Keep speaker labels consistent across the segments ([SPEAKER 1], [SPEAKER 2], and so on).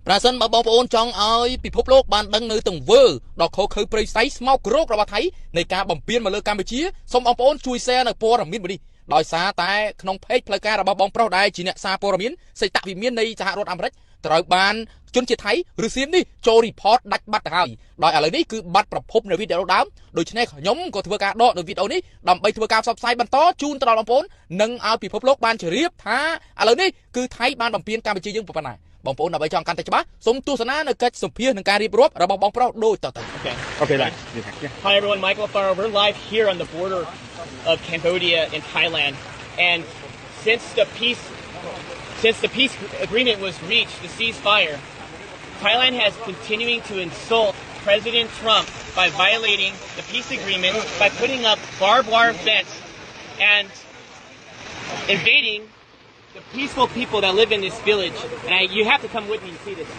[SPEAKER 1] ប្រសិនបើបងប្អូនចង់ឲ្យពិភពលោកបានដឹងនៅទង្វើដ៏ខុសខើព្រៃផ្សៃស្មោកគ្រោករបស់ថៃនៃការបំពានមកលើកម្ពុជាសូមបងប្អូនជួយ share នៅព័ត៌មានមួយនេះដោយសារតែក្នុង page ផ្លូវការរបស់បងប្រុសដែលជាអ្នកសារព័ត៌មានសេតវិមាននៃសហរដ្ឋអាមេរិកត្រូវបានជនជាតិថៃឬសៀមនេះចូល report ដាច់បាត់ទៅហើយដោយឥឡូវនេះគឺបាត់ប្រភពនៅវីដេអូដើមដូច្នេះខ្ញុំក៏ធ្វើការដកនៅវីដេអូនេះដើម្បីធ្វើការផ្សព្វផ្សាយបន្តជូនទៅដល់បងប្អូននិងឲ្យពិភពលោកបានជ្រាបថាឥឡូវនេះគឺថៃបានបំពានកម្ពុជាយើងប៉ុណ្ណាបងប្អូនដើម្បីចង់កាន់តែច្បាស់សូមទស្សនានៅកិច្ចសម្ភាសន៍និងការរៀបរាប់របស់បងប្រុសដូចតទៅ
[SPEAKER 2] Okay, right.
[SPEAKER 3] Hi everyone, Michael Farrow. We're live here on the border of Cambodia and Thailand, and since the peace agreement was reached, the ceasefire, Thailand has continuing to insult President Trump by violating the peace agreement by putting up barbed wire fence and invading the peaceful people that live in this village. And you have to come with me to see this.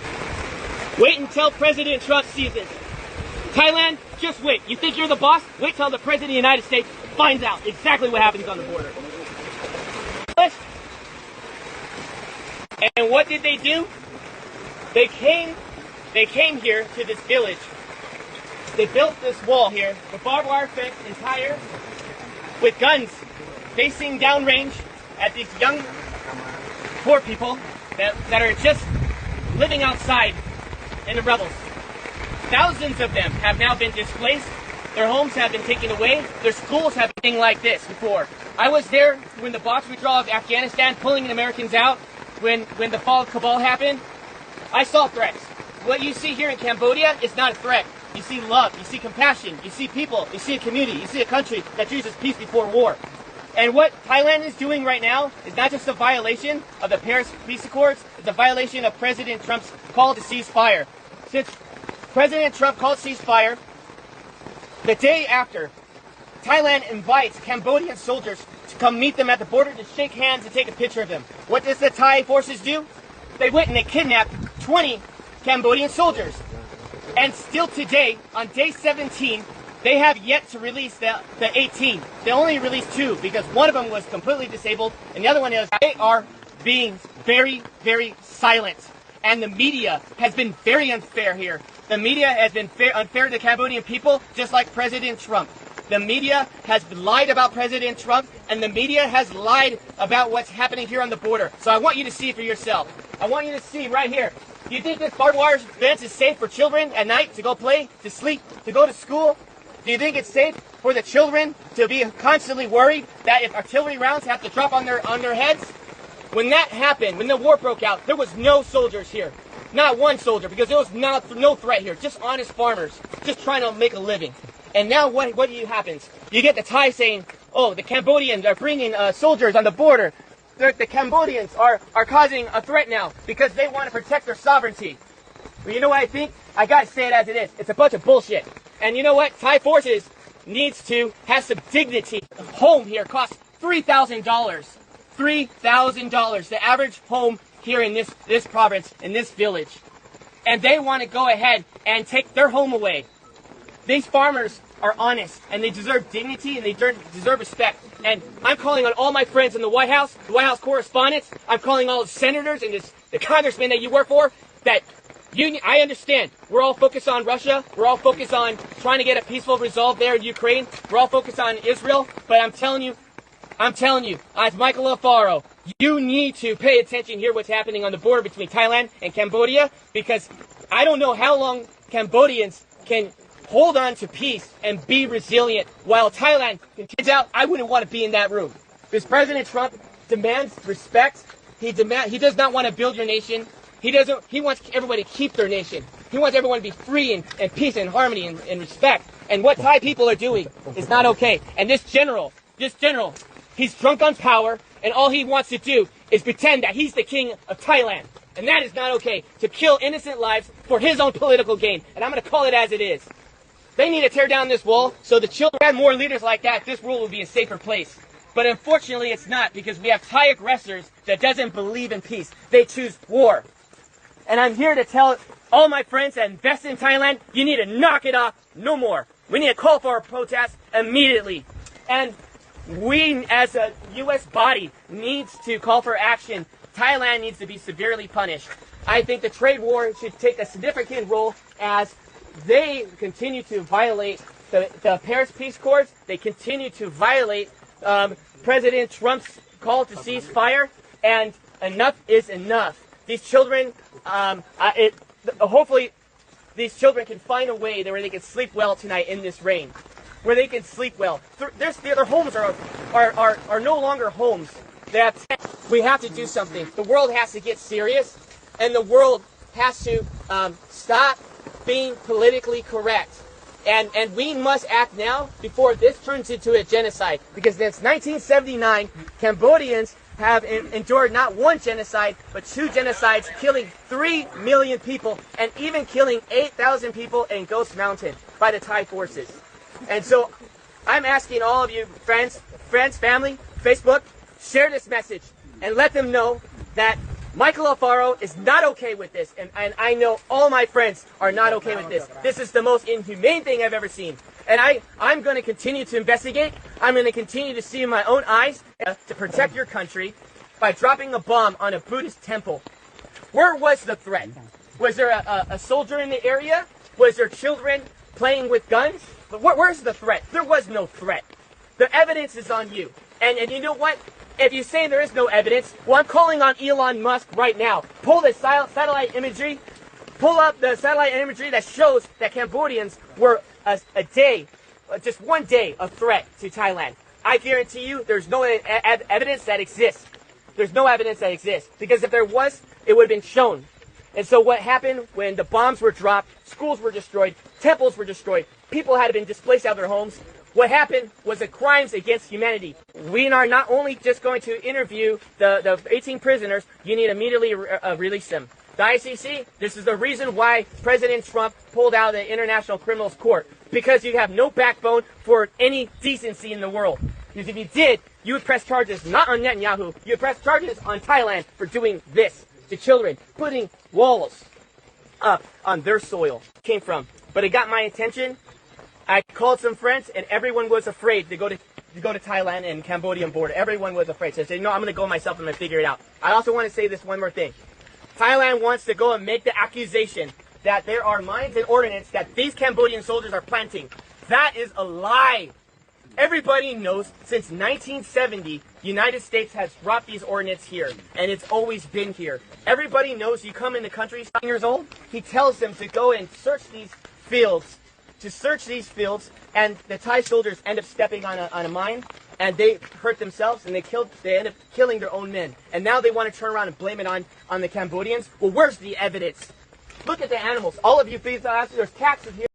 [SPEAKER 3] Wait until President Trump sees this. Thailand, just wait. You think you're the boss? Wait till the President of the United States finds out exactly what happens on the border. And what did they do? They came here to this village. They built this wall here, the barbed wire fence entire, with guns facing downrange at these young poor people that are just living outside in the rebels. Thousands of them have now been displaced. Their homes have been taken away. Their schools have been like this before. I was there when the box withdrawal of Afghanistan, pulling the Americans out, when the fall of Kabul happened. I saw threats. What you see here in Cambodia is not a threat. You see love, you see compassion, you see people, you see a community, you see a country that chooses peace before war. And what Thailand is doing right now is not just a violation of the Paris Peace Accords, it's a violation of President Trump's call to cease fire. Since President Trump called ceasefire, the day after, Thailand invites Cambodian soldiers to come meet them at the border to shake hands and take a picture of them. What does the Thai forces do? They went and they kidnapped 20 Cambodian soldiers. And still today, on day 17, they have yet to release the 18. They only released 2 because one of them was completely disabled and the other one is they are being very, very silent. And the media has been very unfair here. The media has been unfair to the Cambodian people, just like President Trump. The media has lied about President Trump, and the media has lied about what's happening here on the border. So I want you to see for yourself. I want you to see right here. Do you think this barbed wire fence is safe for children at night to go play, to sleep, to go to school? Do you think it's safe for the children to be constantly worried that if artillery rounds have to drop on their heads? When that happened, when the war broke out, there was no soldiers here. Not one soldier, because there was no threat here. Just honest farmers, just trying to make a living. And now what happens? You get the Thai saying, oh, the Cambodians are bringing soldiers on the border. The Cambodians are causing a threat now because they want to protect their sovereignty. Well, you know what I think? I gotta say it as it is. It's a bunch of bullshit. And you know what? Thai forces needs to have some dignity. A home here costs $3,000. $3,000. The average home here in this province, in this village. And they want to go ahead and take their home away. These farmers are honest, and they deserve dignity, and they deserve respect. And I'm calling on all my friends in the White House correspondents, I'm calling all the senators and the congressmen that you work for, that I understand. We're all focused on Russia. We're all focused on trying to get a peaceful resolve there in Ukraine. We're all focused on Israel. But I'm telling you, as Michael Farrow, you need to pay attention here what's happening on the border between Thailand and Cambodia, because I don't know how long Cambodians can hold on to peace and be resilient while Thailand continues out. I wouldn't want to be in that room. Because President Trump demands respect. He does not want to build your nation. He wants everybody to keep their nation. He wants everyone to be free and peace and harmony and respect. And what Thai people are doing is not okay. And this general, he's drunk on power, and all he wants to do is pretend that he's the king of Thailand. And that is not okay, to kill innocent lives for his own political gain. And I'm going to call it as it is. They need to tear down this wall so the children had more leaders like that, this world will be a safer place. But unfortunately it's not, because we have Thai aggressors that doesn't believe in peace. They choose war. And I'm here to tell all my friends that invest in Thailand, you need to knock it off no more. We need to call for a protest immediately. And we as a U.S. body needs to call for action. Thailand needs to be severely punished. I think the trade war should take a significant role as they continue to violate the Paris Peace Accords. They continue to violate President Trump's call to cease fire, and enough is enough. These children, hopefully, these children can find a way where they can sleep well tonight in this rain, where they can sleep well. Their homes are no longer homes. We have to do something. The world has to get serious, and the world has to stop being politically correct. And we must act now before this turns into a genocide. Because since 1979, Cambodians have endured not one genocide, but 2 genocides, killing 3 million people, and even killing 8,000 people in Ghost Mountain by the Thai forces. And so I'm asking all of you, friends, family, Facebook, share this message and let them know that Michael Alfaro is not okay with this, and I know all my friends are not okay with this. This is the most inhumane thing I've ever seen. And I'm going to continue to investigate. I'm going to continue to see in my own eyes to protect your country by dropping a bomb on a Buddhist temple. Where was the threat? Was there a soldier in the area? Was there children playing with guns? Where's the threat? There was no threat. The evidence is on you. And you know what? If you say there is no evidence, well, I'm calling on Elon Musk right now. Pull the satellite imagery. Pull up the satellite imagery that shows that Cambodians were just one day, a threat to Thailand. I guarantee you there's no evidence that exists. There's no evidence that exists. Because if there was, it would have been shown. And so what happened when the bombs were dropped, schools were destroyed, temples were destroyed, people had been displaced out of their homes, what happened was the crimes against humanity. We are not only just going to interview the 18 prisoners, you need to immediately release them. The ICC, this is the reason why President Trump pulled out of the International Criminals Court. Because you have no backbone for any decency in the world. Because if you did, you would press charges not on Netanyahu, you would press charges on Thailand for doing this to children, putting walls up on their soil. Came from. But it got my attention. I called some friends, and everyone was afraid to go to Thailand and Cambodian border. Everyone was afraid. So I said, no, I'm going to go myself. I'm going to figure it out. I also want to say this one more thing. Thailand wants to go and make the accusation that there are mines and ordnance that these Cambodian soldiers are planting. That is a lie. Everybody knows since 1970, the United States has dropped these ordnance here, and it's always been here. Everybody knows you come in the country, 7 years old, he tells them to go and search these fields. And the Thai soldiers end up stepping on a mine, and they hurt themselves, and they end up killing their own men. And now they want to turn around and blame it on the Cambodians. Well, where's the evidence? Look at the animals. All of you, please, there's cats in here.